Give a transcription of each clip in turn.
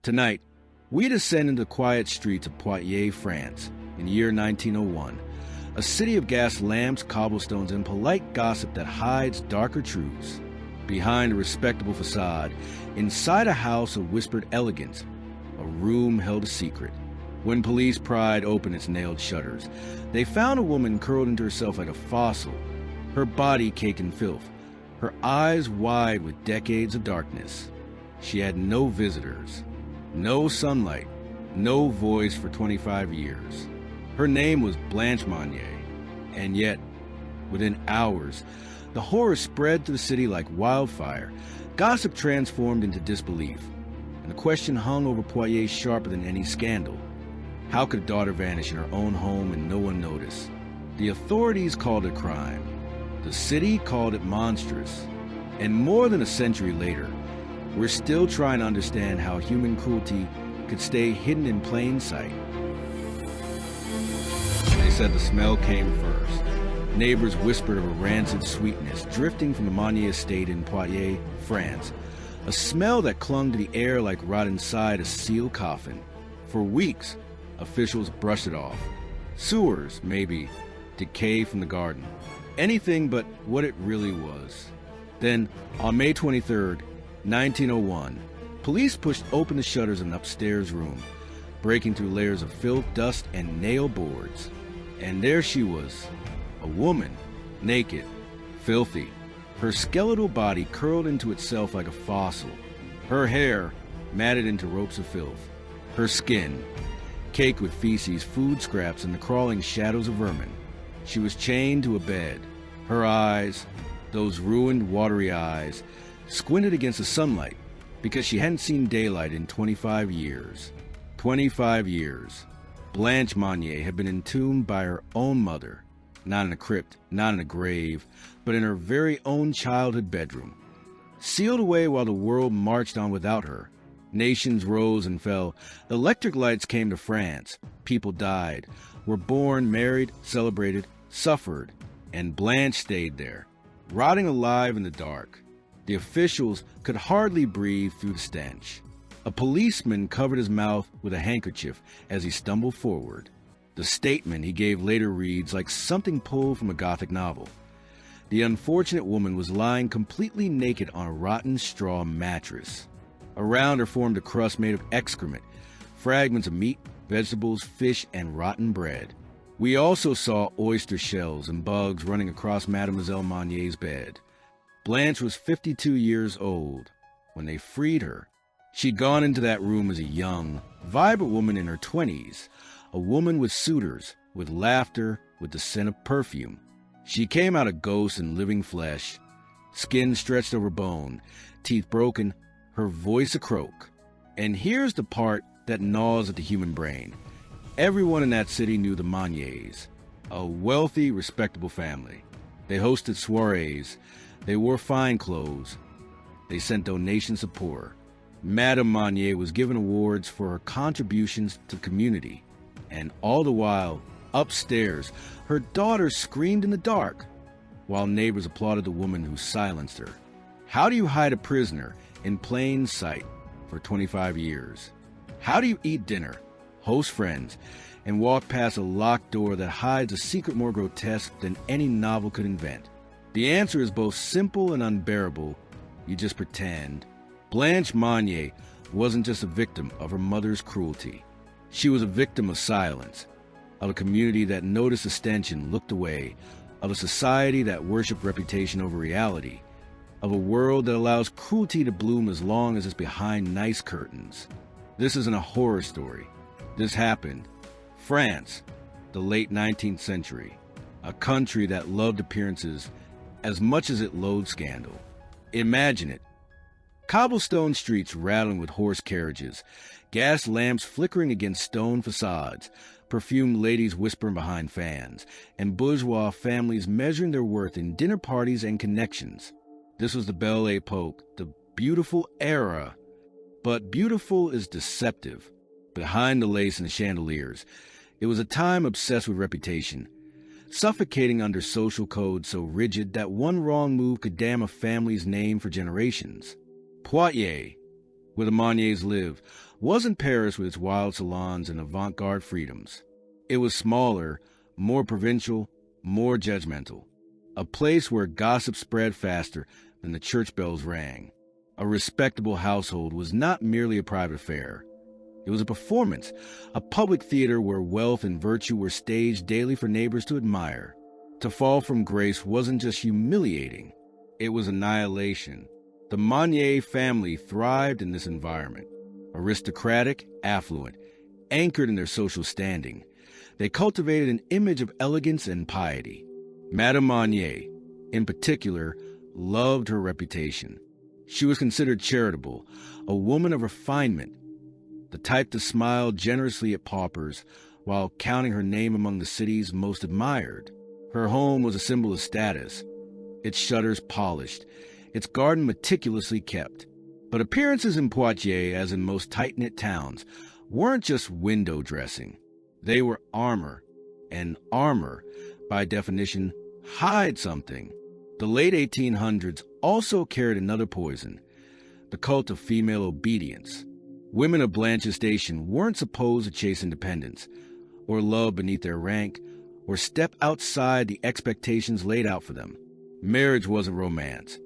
Tonight, we descend into the quiet streets of Poitiers, France, in the year 1901, a city of gas lamps, cobblestones, and polite gossip that hides darker truths. Behind a respectable facade, inside a house of whispered elegance, a room held a secret. When police pried open its nailed shutters, they found a woman curled into herself like a fossil, her body caked in filth, her eyes wide with decades of darkness. She had no visitors, no sunlight, no voice for 25 years. Her name was Blanche Monnier, and yet, within hours, the horror spread to the city like wildfire. Gossip transformed into disbelief, and the question hung over Poitiers sharper than any scandal. How could a daughter vanish in her own home and no one notice? The authorities called it crime. The city called it monstrous. And more than a century later, we're still trying to understand how human cruelty could stay hidden in plain sight. They said the smell came first. Neighbors whispered of a rancid sweetness drifting from the Monnier estate in Poitiers, France, a smell that clung to the air like rot inside a sealed coffin. For weeks, officials brushed it off. Sewers, maybe, decay from the garden. Anything but what it really was. Then, on May 23rd, 1901, police pushed open the shutters of an upstairs room, breaking through layers of filth, dust, and nail boards. And there she was, a woman, naked, filthy, her skeletal body curled into itself like a fossil, her hair matted into ropes of filth, her skin caked with feces, food scraps, and the crawling shadows of vermin. She was chained to a bed. Her eyes, those ruined, watery eyes, squinted against the sunlight because she hadn't seen daylight in 25 years. 25 years. Blanche Monnier had been entombed by her own mother, not in a crypt, not in a grave, but in her very own childhood bedroom. Sealed away while the world marched on without her. Nations rose and fell. The electric lights came to France. People died, were born, married, celebrated, suffered, and Blanche stayed there, rotting alive in the dark. The officials could hardly breathe through the stench. A policeman covered his mouth with a handkerchief as he stumbled forward. The statement he gave later reads like something pulled from a gothic novel. The unfortunate woman was lying completely naked on a rotten straw mattress. Around her formed a crust made of excrement, fragments of meat, vegetables, fish, and rotten bread. We also saw oyster shells and bugs running across Mademoiselle Monnier's bed. Blanche was 52 years old when they freed her. She'd gone into that room as a young, vibrant woman in her 20s, a woman with suitors, with laughter, with the scent of perfume. She came out of ghosts and living flesh, skin stretched over bone, teeth broken, her voice a croak. And here's the part that gnaws at the human brain. Everyone in that city knew the Monniers, a wealthy, respectable family. They hosted soirees, they wore fine clothes, they sent donations to poor. Madame Monnier was given awards for her contributions to the community. And all the while, upstairs, her daughter screamed in the dark, while neighbors applauded the woman who silenced her. How do you hide a prisoner in plain sight for 25 years? How do you eat dinner, host friends, and walk past a locked door that hides a secret more grotesque than any novel could invent? The answer is both simple and unbearable. You just pretend. Blanche Monnier wasn't just a victim of her mother's cruelty. She was a victim of silence, of a community that noticed the stench and looked away, of a society that worshipped reputation over reality, of a world that allows cruelty to bloom as long as it's behind nice curtains. This isn't a horror story. This happened. France, the late 19th century, a country that loved appearances as much as it loathed scandal. Imagine it. Cobblestone streets rattling with horse carriages, gas lamps flickering against stone facades, perfumed ladies whispering behind fans, and bourgeois families measuring their worth in dinner parties and connections. This was the Belle Époque, the beautiful era. But beautiful is deceptive. Behind the lace and the chandeliers, it was a time obsessed with reputation, suffocating under social codes so rigid that one wrong move could damn a family's name for generations. Poitiers, where the Monniers lived, wasn't Paris with its wild salons and avant-garde freedoms. It was smaller, more provincial, more judgmental. A place where gossip spread faster than the church bells rang. A respectable household was not merely a private affair. It was a performance, a public theater where wealth and virtue were staged daily for neighbors to admire. To fall from grace wasn't just humiliating, it was annihilation. The Monnier family thrived in this environment. Aristocratic, affluent, anchored in their social standing, they cultivated an image of elegance and piety. Madame Monnier, in particular, loved her reputation. She was considered charitable, a woman of refinement, the type to smile generously at paupers while counting her name among the city's most admired. Her home was a symbol of status, its shutters polished, its garden meticulously kept. But appearances in Poitiers, as in most tight-knit towns, weren't just window dressing. They were armor, and armor, by definition, hides something. The late 1800s also carried another poison, the cult of female obedience. Women of Blanche's station weren't supposed to chase independence, or love beneath their rank, or step outside the expectations laid out for them. Marriage wasn't romance.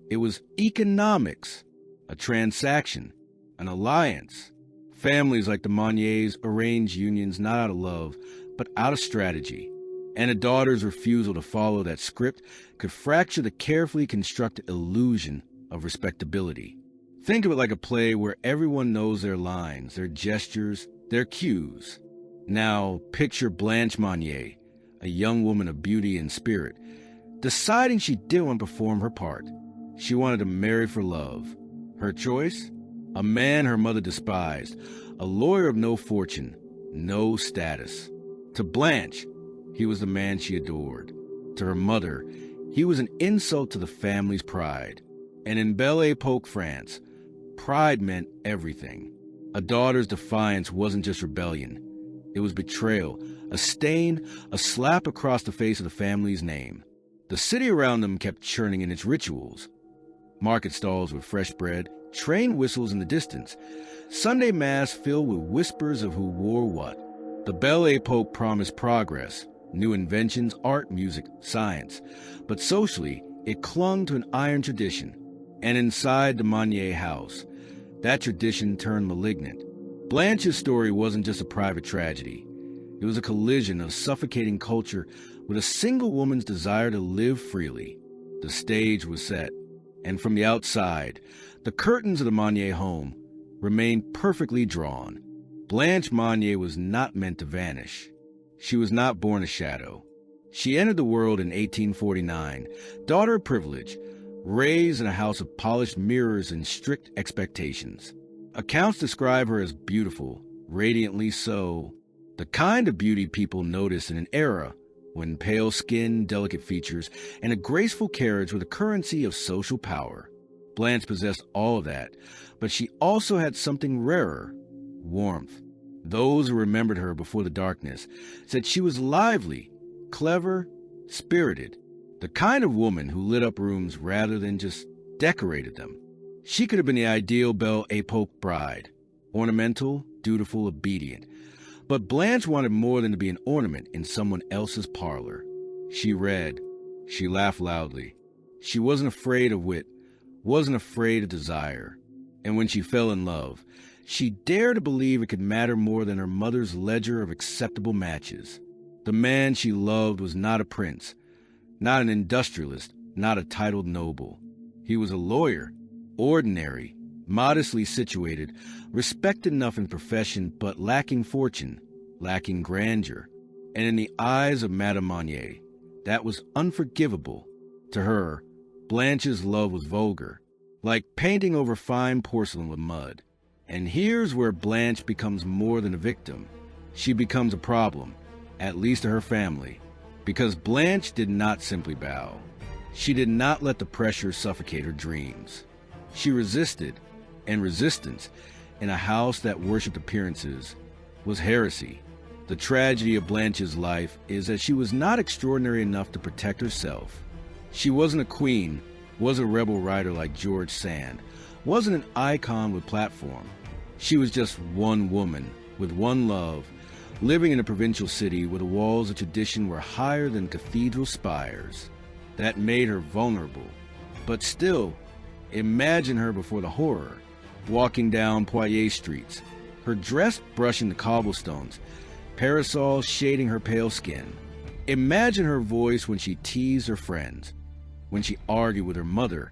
It was economics, a transaction, an alliance. Families like the Monniers arranged unions not out of love, but out of strategy. And a daughter's refusal to follow that script could fracture the carefully constructed illusion of respectability. Think of it like a play where everyone knows their lines, their gestures, their cues. Now, picture Blanche Monnier, a young woman of beauty and spirit, deciding she didn't want to perform her part. She wanted to marry for love. Her choice? A man her mother despised, a lawyer of no fortune, no status. To Blanche, he was the man she adored. To her mother, he was an insult to the family's pride. And in Belle Époque, France, pride meant everything. A daughter's defiance wasn't just rebellion. It was betrayal, a stain, a slap across the face of the family's name. The city around them kept churning in its rituals. Market stalls with fresh bread, train whistles in the distance, Sunday Mass filled with whispers of who wore what. The Belle Époque promised progress, new inventions, art, music, science. But socially, it clung to an iron tradition. And inside the Monnier house, that tradition turned malignant. Blanche's story wasn't just a private tragedy. It was a collision of suffocating culture with a single woman's desire to live freely. The stage was set, and from the outside, the curtains of the Monnier home remained perfectly drawn. Blanche Monnier was not meant to vanish. She was not born a shadow. She entered the world in 1849, daughter of privilege, raised in a house of polished mirrors and strict expectations. Accounts describe her as beautiful, radiantly so, the kind of beauty people noticed in an era when pale skin, delicate features, and a graceful carriage were the currency of social power. Blanche possessed all of that, but she also had something rarer, warmth. Those who remembered her before the darkness said she was lively, clever, spirited, the kind of woman who lit up rooms rather than just decorated them. She could have been the ideal Belle Époque bride, ornamental, dutiful, obedient. But Blanche wanted more than to be an ornament in someone else's parlor. She read. She laughed loudly. She wasn't afraid of wit, wasn't afraid of desire. And when she fell in love, she dared to believe it could matter more than her mother's ledger of acceptable matches. The man she loved was not a prince, not an industrialist, not a titled noble. He was a lawyer, ordinary, modestly situated, respected enough in profession, but lacking fortune, lacking grandeur. And in the eyes of Madame Monnier, that was unforgivable. To her, Blanche's love was vulgar, like painting over fine porcelain with mud. And here's where Blanche becomes more than a victim. She becomes a problem, at least to her family, because Blanche did not simply bow. She did not let the pressure suffocate her dreams. She resisted, and resistance, in a house that worshipped appearances, was heresy. The tragedy of Blanche's life is that she was not extraordinary enough to protect herself. She wasn't a queen, wasn't a rebel writer like George Sand, wasn't an icon with platform. She was just one woman, with one love, living in a provincial city where the walls of tradition were higher than cathedral spires. That made her vulnerable. But still, imagine her before the horror, walking down Poitiers streets, her dress brushing the cobblestones, parasol shading her pale skin. Imagine her voice when she teased her friends, when she argued with her mother,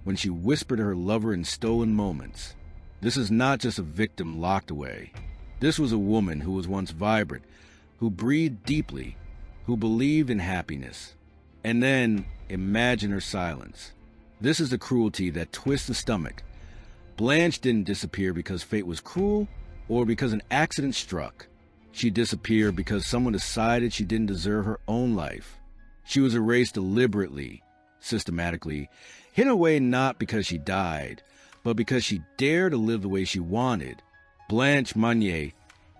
when she whispered to her lover in stolen moments. This is not just a victim locked away. This was a woman who was once vibrant, who breathed deeply, who believed in happiness. And then, imagine her silence. This is the cruelty that twists the stomach. Blanche didn't disappear because fate was cruel or because an accident struck. She disappeared because someone decided she didn't deserve her own life. She was erased deliberately, systematically, hidden away not because she died, but because she dared to live the way she wanted. Blanche Monnier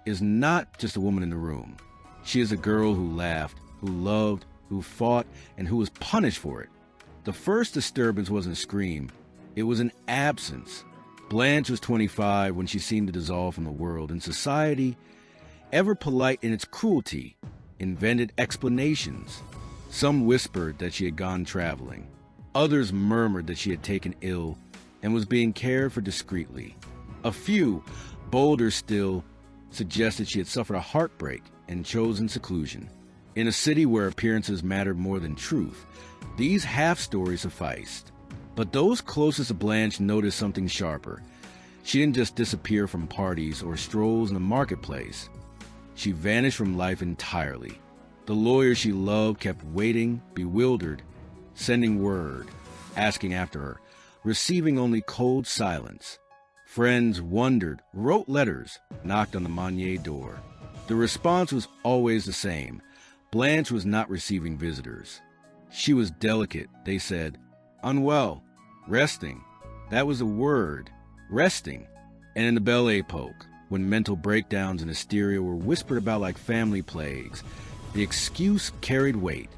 is not just a woman in the room. She is a girl who laughed, who loved, who fought, and who was punished for it. The first disturbance wasn't a scream. It was an absence. Blanche was 25 when she seemed to dissolve from the world, and society, ever polite in its cruelty, invented explanations. Some whispered that she had gone traveling. Others murmured that she had taken ill and was being cared for discreetly. A few, bolder still, suggested she had suffered a heartbreak and chosen seclusion. In a city where appearances mattered more than truth, these half-stories sufficed. But those closest to Blanche noticed something sharper. She didn't just disappear from parties or strolls in the marketplace. She vanished from life entirely. The lawyer she loved kept waiting, bewildered, sending word, asking after her, receiving only cold silence. Friends wondered, wrote letters, knocked on the Monnier door. The response was always the same. Blanche was not receiving visitors. She was delicate, they said, unwell, resting. That was the word, resting. And in the Belle Époque, when mental breakdowns and hysteria were whispered about like family plagues, the excuse carried weight.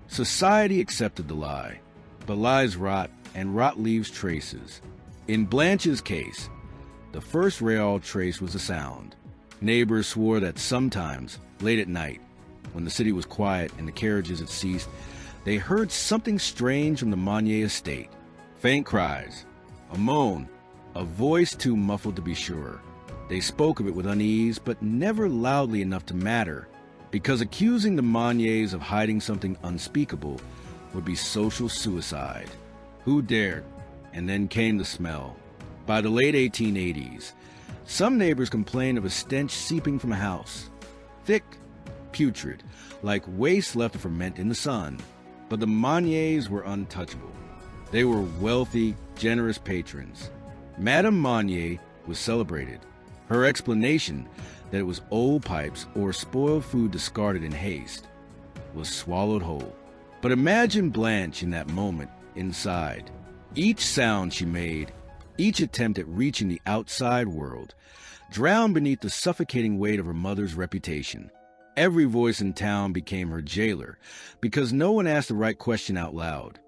Society accepted the lie. But lies rot, and rot leaves traces. In Blanche's case, the first real trace was the sound. Neighbors swore that sometimes, late at night, when the city was quiet and the carriages had ceased, they heard something strange from the Monnier estate. Faint cries, a moan, a voice too muffled to be sure. They spoke of it with unease, but never loudly enough to matter, because accusing the Monniers of hiding something unspeakable would be social suicide. Who dared? And then came the smell. By the late 1880s, some neighbors complained of a stench seeping from a house. Thick, putrid, like waste left to ferment in the sun. But the Monniers were untouchable. They were wealthy, generous patrons. Madame Monnier was celebrated. Her explanation that it was old pipes or spoiled food discarded in haste was swallowed whole. But imagine Blanche in that moment, inside. Each sound she made, each attempt at reaching the outside world, drowned beneath the suffocating weight of her mother's reputation. Every voice in town became her jailer, because no one asked the right question out loud.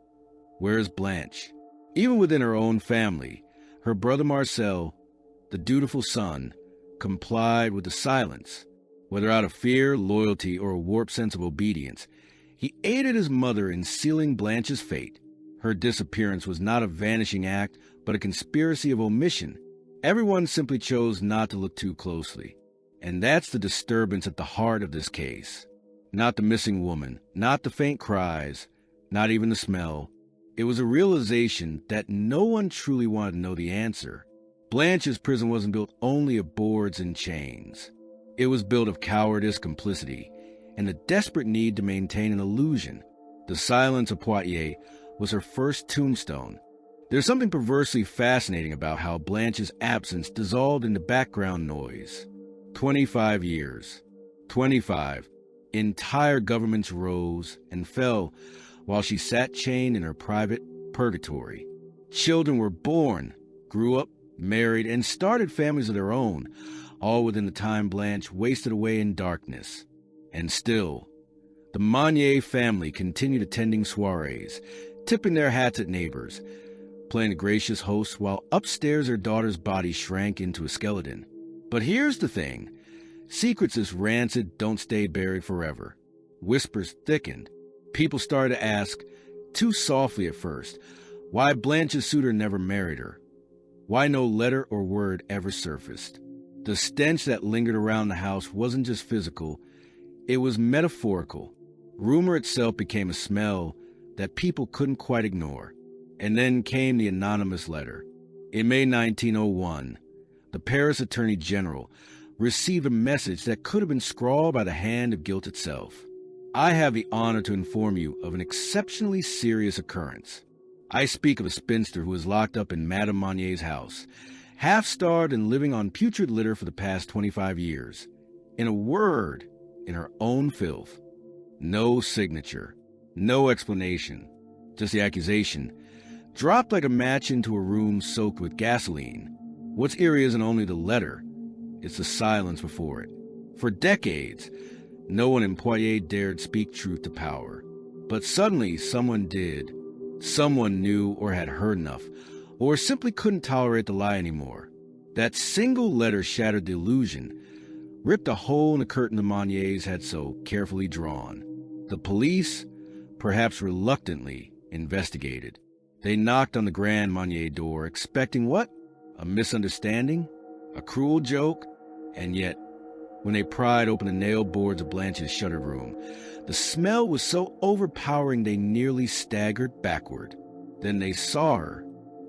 Where is Blanche? Even within her own family, her brother Marcel, the dutiful son, complied with the silence. Whether out of fear, loyalty, or a warped sense of obedience, he aided his mother in sealing Blanche's fate. Her disappearance was not a vanishing act, but a conspiracy of omission. Everyone simply chose not to look too closely. And that's the disturbance at the heart of this case. Not the missing woman, not the faint cries, not even the smell. It was a realization that no one truly wanted to know the answer. Blanche's prison wasn't built only of boards and chains. It was built of cowardice, complicity, and the desperate need to maintain an illusion. The silence of Poitiers was her first tombstone. There's something perversely fascinating about how Blanche's absence dissolved into background noise. 25 years. 25. Entire governments rose and fell while she sat chained in her private purgatory. Children were born, grew up, married, and started families of their own, all within the time Blanche wasted away in darkness. And still, the Monnier family continued attending soirees, tipping their hats at neighbors, playing a gracious host while upstairs her daughter's body shrank into a skeleton. But here's the thing. Secrets as rancid don't stay buried forever. Whispers thickened. People started to ask, too softly at first, why Blanche's suitor never married her. Why no letter or word ever surfaced. The stench that lingered around the house wasn't just physical, it was metaphorical. Rumor itself became a smell that people couldn't quite ignore. And then came the anonymous letter. In May 1901, the Paris Attorney General received a message that could have been scrawled by the hand of guilt itself. I have the honor to inform you of an exceptionally serious occurrence. I speak of a spinster who was locked up in Madame Monnier's house, half-starved and living on putrid litter for the past 25 years. In a word, in her own filth. No signature, no explanation, just the accusation, dropped like a match into a room soaked with gasoline. What's eerie isn't only the letter, it's the silence before it. For decades, no one in Poitiers dared speak truth to power. But suddenly someone did. Someone knew or had heard enough, or simply couldn't tolerate the lie anymore. That single letter shattered the illusion, ripped a hole in the curtain the Monniers had so carefully drawn. The police, perhaps reluctantly, investigated. They knocked on the Grand Monnier door, expecting what? A misunderstanding? A cruel joke? And yet, when they pried open the nailed boards of Blanche's shuttered room, the smell was so overpowering they nearly staggered backward. Then they saw her.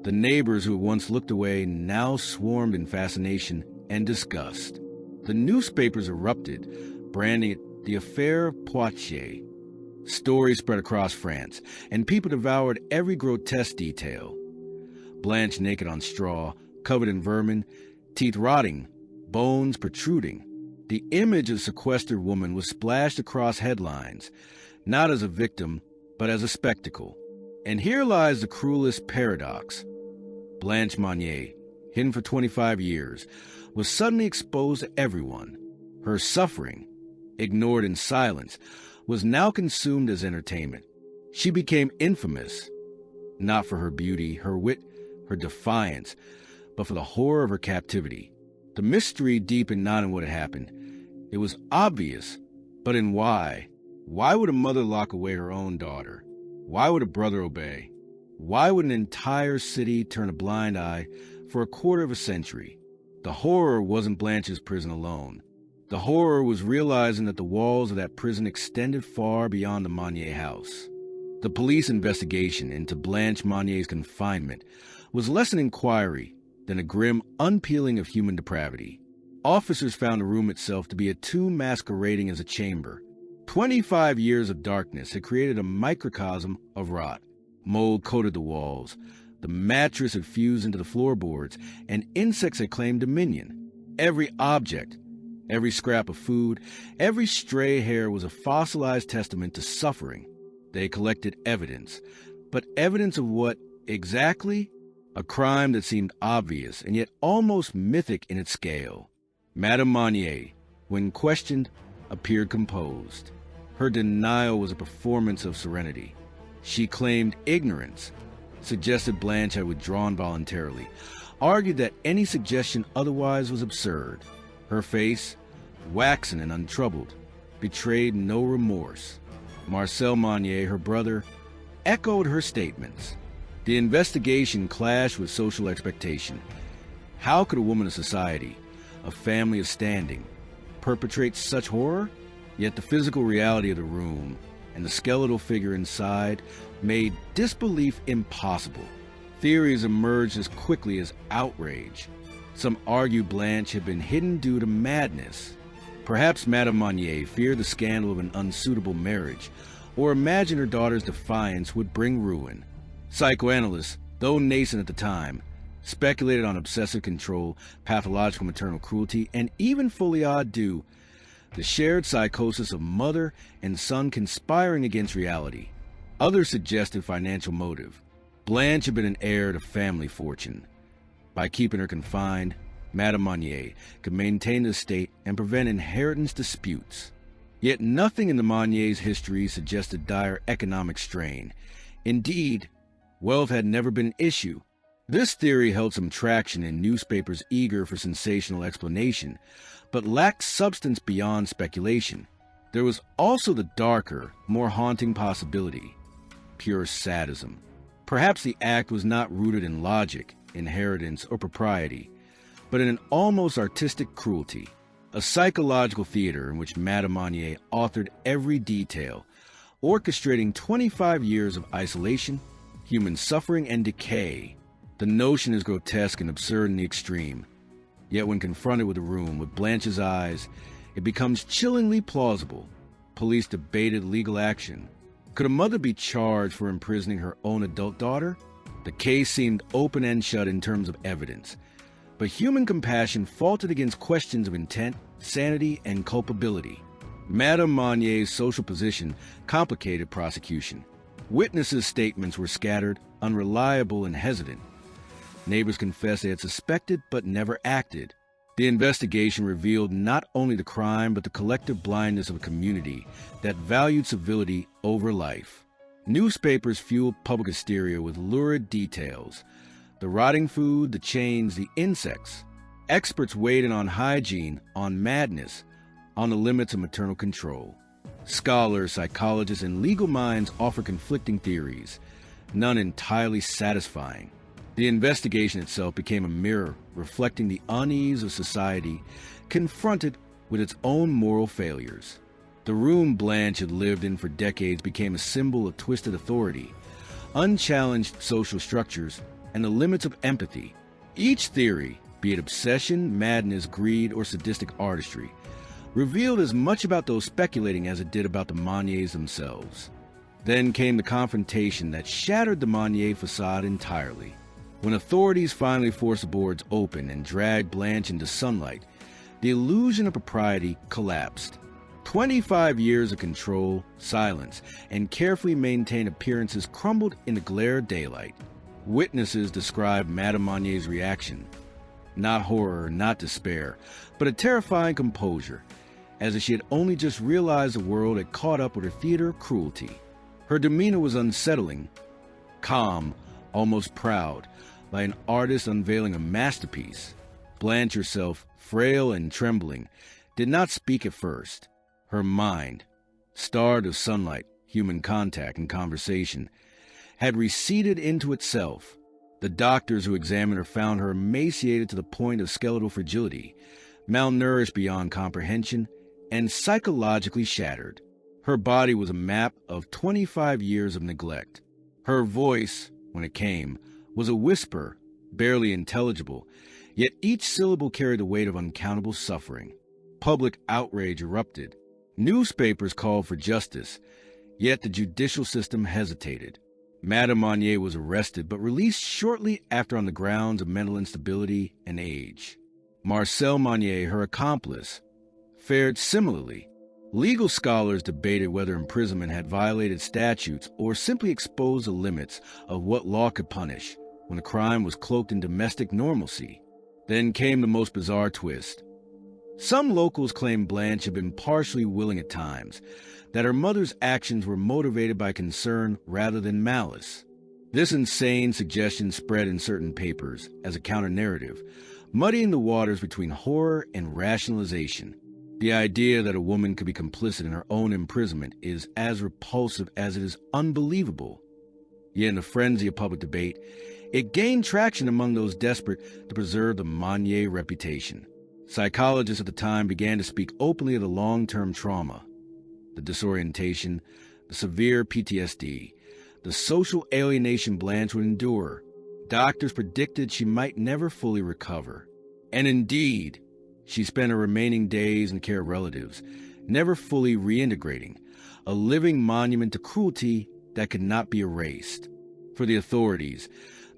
The neighbors who had once looked away now swarmed in fascination and disgust. The newspapers erupted, branding it the Affair of Poitiers. Stories spread across France, and people devoured every grotesque detail. Blanche naked on straw, covered in vermin, teeth rotting, bones protruding. The image of the sequestered woman was splashed across headlines, not as a victim, but as a spectacle. And here lies the cruelest paradox. Blanche Monnier, hidden for 25 years, was suddenly exposed to everyone. Her suffering, ignored in silence, was now consumed as entertainment. She became infamous, not for her beauty, her wit, her defiance, but for the horror of her captivity. The mystery deepened not in what had happened. It was obvious, but in why. Why would a mother lock away her own daughter? Why would a brother obey? Why would an entire city turn a blind eye for a quarter of a century? The horror wasn't Blanche's prison alone. The horror was realizing that the walls of that prison extended far beyond the Monnier house. The police investigation into Blanche Monnier's confinement was less an inquiry than a grim unpeeling of human depravity. Officers found the room itself to be a tomb masquerading as a chamber. 25 years of darkness had created a microcosm of rot. Mold coated the walls. The mattress had fused into the floorboards, and insects had claimed dominion. Every object, every scrap of food, every stray hair was a fossilized testament to suffering. They collected evidence. But evidence of what exactly? A crime that seemed obvious and yet almost mythic in its scale. Madame Monnier, when questioned, appeared composed. Her denial was a performance of serenity. She claimed ignorance, suggested Blanche had withdrawn voluntarily, argued that any suggestion otherwise was absurd. Her face, waxen and untroubled, betrayed no remorse. Marcel Monnier, her brother, echoed her statements. The investigation clashed with social expectation. How could a woman of society, a family of standing, perpetrate such horror? Yet the physical reality of the room and the skeletal figure inside made disbelief impossible. Theories emerged as quickly as outrage. Some argued Blanche had been hidden due to madness. Perhaps Madame Monnier feared the scandal of an unsuitable marriage, or imagined her daughter's defiance would bring ruin. Psychoanalysts, though nascent at the time, speculated on obsessive control, pathological maternal cruelty, and even folie douce, the shared psychosis of mother and son conspiring against reality. Others suggested financial motive. Blanche had been an heir to family fortune. By keeping her confined, Madame Monnier could maintain the estate and prevent inheritance disputes. Yet nothing in the Monniers' history suggested dire economic strain. Indeed, wealth had never been an issue. This theory held some traction in newspapers eager for sensational explanation, but lacked substance beyond speculation. There was also the darker, more haunting possibility: pure sadism. Perhaps the act was not rooted in logic, inheritance, or propriety, but in an almost artistic cruelty, a psychological theater in which Madame Monnier authored every detail, orchestrating 25 years of isolation, human suffering, and decay. The notion is grotesque and absurd in the extreme. Yet when confronted with the room with Blanche's eyes, it becomes chillingly plausible. Police debated legal action. Could a mother be charged for imprisoning her own adult daughter? The case seemed open and shut in terms of evidence, but human compassion faltered against questions of intent, sanity, and culpability. Madame Monnier's social position complicated prosecution. Witnesses' statements were scattered, unreliable, and hesitant. Neighbors confessed they had suspected but never acted. The investigation revealed not only the crime but the collective blindness of a community that valued civility over life. Newspapers fueled public hysteria with lurid details: the rotting food, the chains, the insects. Experts weighed in on hygiene, on madness, on the limits of maternal control. Scholars, psychologists, and legal minds offered conflicting theories, none entirely satisfying. The investigation itself became a mirror reflecting the unease of society confronted with its own moral failures. The room Blanche had lived in for decades became a symbol of twisted authority, unchallenged social structures, and the limits of empathy. Each theory, be it obsession, madness, greed, or sadistic artistry, revealed as much about those speculating as it did about the Monniers themselves. Then came the confrontation that shattered the Monnier facade entirely. When authorities finally forced the boards open and dragged Blanche into sunlight, the illusion of propriety collapsed. 25 years of control, silence, and carefully maintained appearances crumbled in the glare of daylight. Witnesses described Madame Monnier's reaction: not horror, not despair, but a terrifying composure, as if she had only just realized the world had caught up with her theater of cruelty. Her demeanor was unsettling, calm, almost proud, like an artist unveiling a masterpiece. Blanche herself, frail and trembling, did not speak at first. Her mind, starved of sunlight, human contact, and conversation, had receded into itself. The doctors who examined her found her emaciated to the point of skeletal fragility, malnourished beyond comprehension, and psychologically shattered. Her body was a map of 25 years of neglect. Her voice, when it came, was a whisper, barely intelligible, yet each syllable carried the weight of uncountable suffering. Public outrage erupted. Newspapers called for justice, yet the judicial system hesitated. Madame Monnier was arrested but released shortly after on the grounds of mental instability and age. Marcel Monnier, her accomplice, fared similarly. Legal scholars debated whether imprisonment had violated statutes or simply exposed the limits of what law could punish when the crime was cloaked in domestic normalcy. Then came the most bizarre twist. Some locals claimed Blanche had been partially willing at times, that her mother's actions were motivated by concern rather than malice. This insane suggestion spread in certain papers as a counter-narrative, muddying the waters between horror and rationalization. The idea that a woman could be complicit in her own imprisonment is as repulsive as it is unbelievable. Yet in the frenzy of public debate, it gained traction among those desperate to preserve the Monnier reputation. Psychologists at the time began to speak openly of the long-term trauma, the disorientation, the severe PTSD, the social alienation Blanche would endure. Doctors predicted she might never fully recover. And indeed, she spent her remaining days in care of relatives, never fully reintegrating, a living monument to cruelty that could not be erased. For the authorities,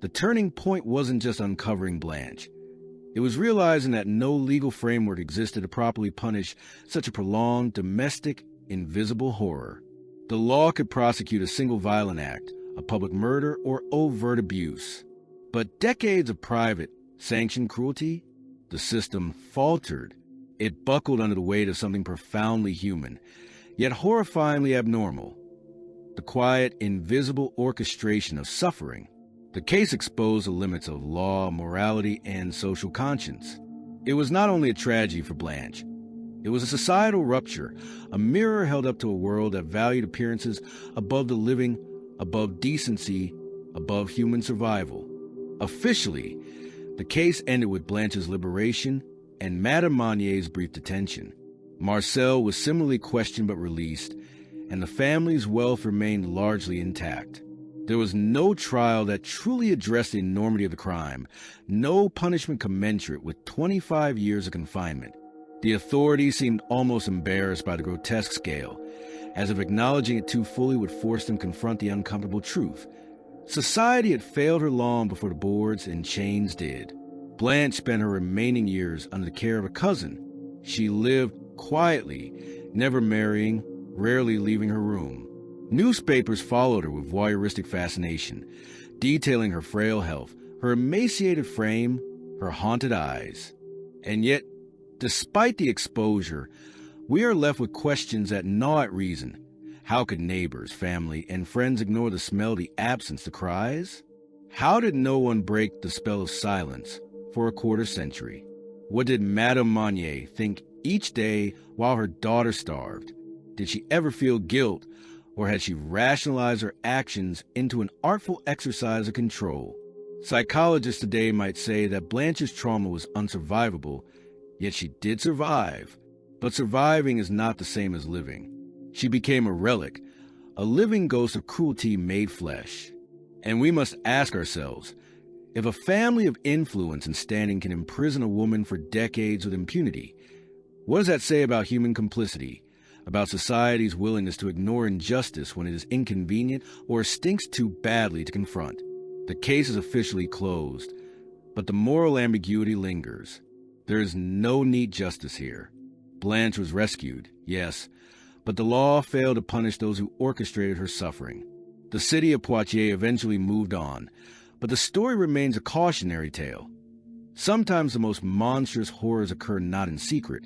the turning point wasn't just uncovering Blanche. It was realizing that no legal framework existed to properly punish such a prolonged, domestic, invisible horror. The law could prosecute a single violent act, a public murder, or overt abuse. But decades of private, sanctioned cruelty? The system faltered. It buckled under the weight of something profoundly human, yet horrifyingly abnormal: the quiet, invisible orchestration of suffering. The case exposed the limits of law, morality, and social conscience. It was not only a tragedy for Blanche, it was a societal rupture, a mirror held up to a world that valued appearances above the living, above decency, above human survival. Officially, the case ended with Blanche's liberation and Madame Monnier's brief detention. Marcel was similarly questioned but released, and the family's wealth remained largely intact. There was no trial that truly addressed the enormity of the crime, no punishment commensurate with 25 years of confinement. The authorities seemed almost embarrassed by the grotesque scale, as if acknowledging it too fully would force them to confront the uncomfortable truth. Society had failed her long before the boards and chains did. Blanche spent her remaining years under the care of a cousin. She lived quietly, never marrying, rarely leaving her room. Newspapers followed her with voyeuristic fascination, detailing her frail health, her emaciated frame, her haunted eyes. And yet, despite the exposure, we are left with questions that gnaw at reason. How could neighbors, family, and friends ignore the smell, the absence, the cries? How did no one break the spell of silence for a quarter century? What did Madame Monnier think each day while her daughter starved? Did she ever feel guilt, or had she rationalized her actions into an artful exercise of control? Psychologists today might say that Blanche's trauma was unsurvivable, yet she did survive. But surviving is not the same as living. She became a relic, a living ghost of cruelty made flesh. And we must ask ourselves, if a family of influence and standing can imprison a woman for decades with impunity, what does that say about human complicity, about society's willingness to ignore injustice when it is inconvenient or stinks too badly to confront? The case is officially closed, but the moral ambiguity lingers. There is no neat justice here. Blanche was rescued, yes, but the law failed to punish those who orchestrated her suffering. The city of Poitiers eventually moved on, but the story remains a cautionary tale. Sometimes the most monstrous horrors occur not in secret,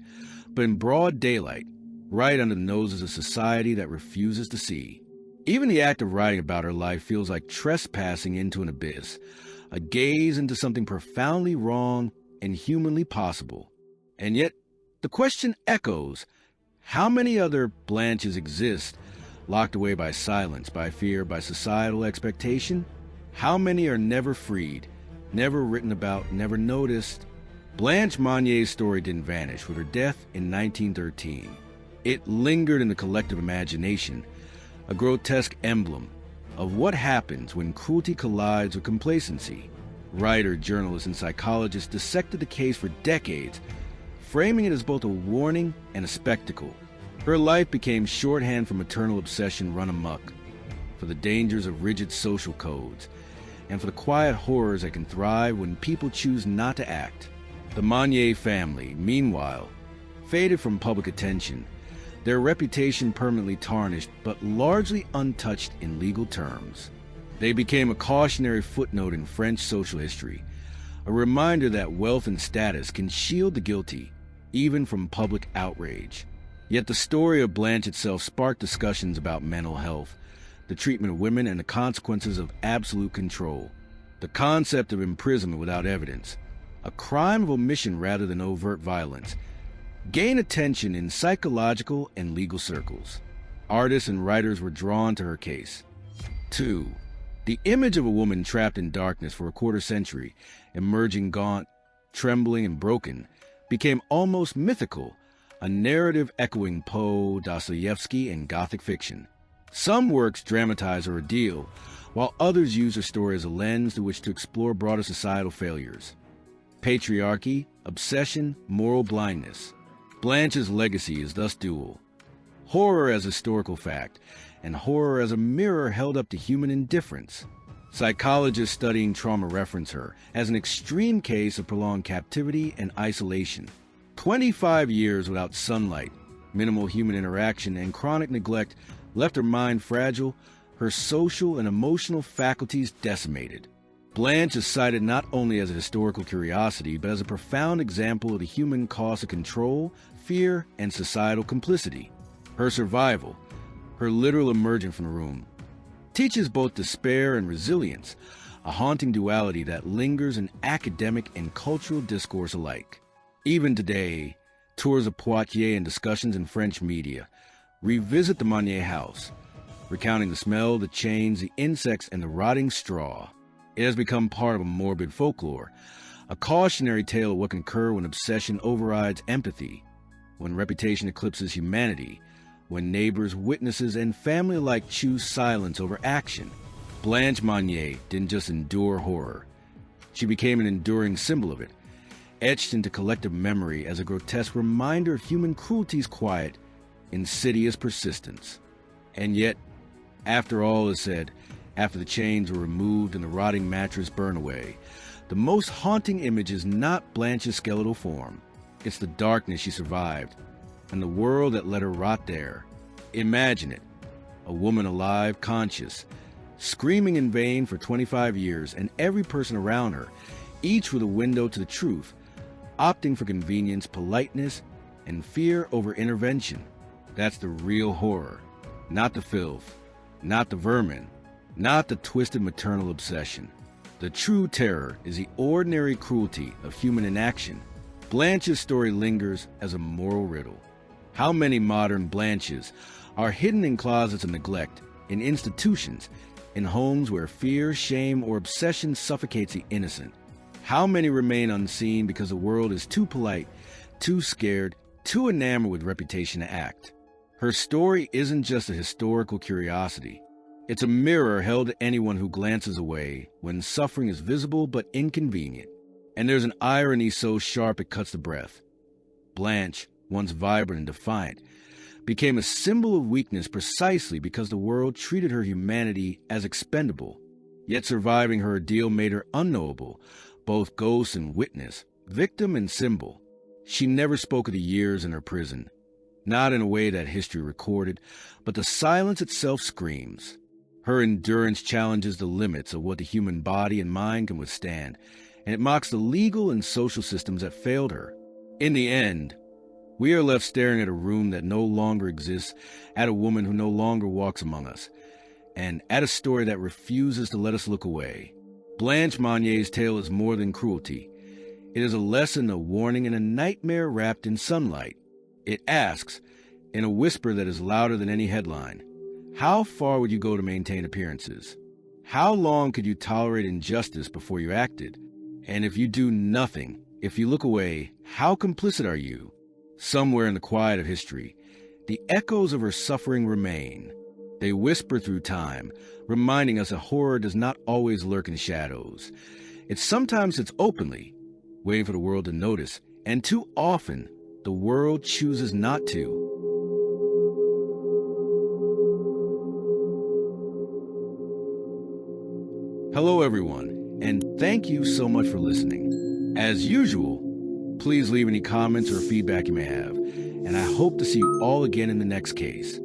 but in broad daylight, right under the noses of society that refuses to see. Even the act of writing about her life feels like trespassing into an abyss, a gaze into something profoundly wrong and humanly possible. And yet, the question echoes, how many other Blanches exist, locked away by silence, by fear, by societal expectation? How many are never freed, never written about, never noticed? Blanche Monnier's story didn't vanish with her death in 1913. It lingered in the collective imagination, a grotesque emblem of what happens when cruelty collides with complacency. Writer, journalists, and psychologists dissected the case for decades, framing it as both a warning and a spectacle. Her life became shorthand for maternal obsession run amok, for the dangers of rigid social codes, and for the quiet horrors that can thrive when people choose not to act. The Monnier family, meanwhile, faded from public attention, their reputation permanently tarnished but largely untouched in legal terms. They became a cautionary footnote in French social history, a reminder that wealth and status can shield the guilty, even from public outrage. Yet the story of Blanche itself sparked discussions about mental health, the treatment of women, and the consequences of absolute control. The concept of imprisonment without evidence, a crime of omission rather than overt violence, gained attention in psychological and legal circles. Artists and writers were drawn to her case. 2. The image of a woman trapped in darkness for a quarter century, emerging gaunt, trembling, and broken, became almost mythical, a narrative echoing Poe, Dostoevsky, and Gothic fiction. Some works dramatize her ordeal, while others use her story as a lens through which to explore broader societal failures. Patriarchy, obsession, moral blindness. Blanche's legacy is thus dual. Horror as historical fact, and horror as a mirror held up to human indifference. Psychologists studying trauma reference her as an extreme case of prolonged captivity and isolation. 25 years without sunlight, minimal human interaction, and chronic neglect left her mind fragile, her social and emotional faculties decimated. Blanche is cited not only as a historical curiosity, but as a profound example of the human cost of control, fear, and societal complicity. Her survival, her literal emergence from the room, teaches both despair and resilience, a haunting duality that lingers in academic and cultural discourse alike. Even today, tours of Poitiers and discussions in French media revisit the Monnier house, recounting the smell, the chains, the insects, and the rotting straw. It has become part of a morbid folklore, a cautionary tale of what can occur when obsession overrides empathy, when reputation eclipses humanity, when neighbors, witnesses, and family alike choose silence over action. Blanche Monnier didn't just endure horror. She became an enduring symbol of it, etched into collective memory as a grotesque reminder of human cruelty's quiet, insidious persistence. And yet, after all is said, after the chains were removed and the rotting mattress burned away, the most haunting image is not Blanche's skeletal form. It's the darkness she survived, and the world that let her rot there. Imagine it, a woman alive, conscious, screaming in vain for 25 years, and every person around her, each with a window to the truth, opting for convenience, politeness, and fear over intervention. That's the real horror, not the filth, not the vermin, not the twisted maternal obsession. The true terror is the ordinary cruelty of human inaction. Blanche's story lingers as a moral riddle. How many modern Blanches are hidden in closets of neglect, in institutions, in homes where fear, shame, or obsession suffocates the innocent? How many remain unseen because the world is too polite, too scared, too enamored with reputation to act? Her story isn't just a historical curiosity. It's a mirror held to anyone who glances away when suffering is visible but inconvenient. And there's an irony so sharp it cuts the breath. Blanche, once vibrant and defiant, became a symbol of weakness precisely because the world treated her humanity as expendable. Yet surviving her ordeal made her unknowable, both ghost and witness, victim and symbol. She never spoke of the years in her prison, not in a way that history recorded, but the silence itself screams. Her endurance challenges the limits of what the human body and mind can withstand, and it mocks the legal and social systems that failed her. In the end, we are left staring at a room that no longer exists, at a woman who no longer walks among us, and at a story that refuses to let us look away. Blanche Monnier's tale is more than cruelty. It is a lesson, a warning, and a nightmare wrapped in sunlight. It asks, in a whisper that is louder than any headline, how far would you go to maintain appearances? How long could you tolerate injustice before you acted? And if you do nothing, if you look away, how complicit are you? Somewhere in the quiet of history, the echoes of her suffering remain. They whisper through time, reminding us that horror does not always lurk in shadows. It sometimes sits openly, waiting for the world to notice, and too often, the world chooses not to. Hello, everyone, and thank you so much for listening. As usual, please leave any comments or feedback you may have, and I hope to see you all again in the next case.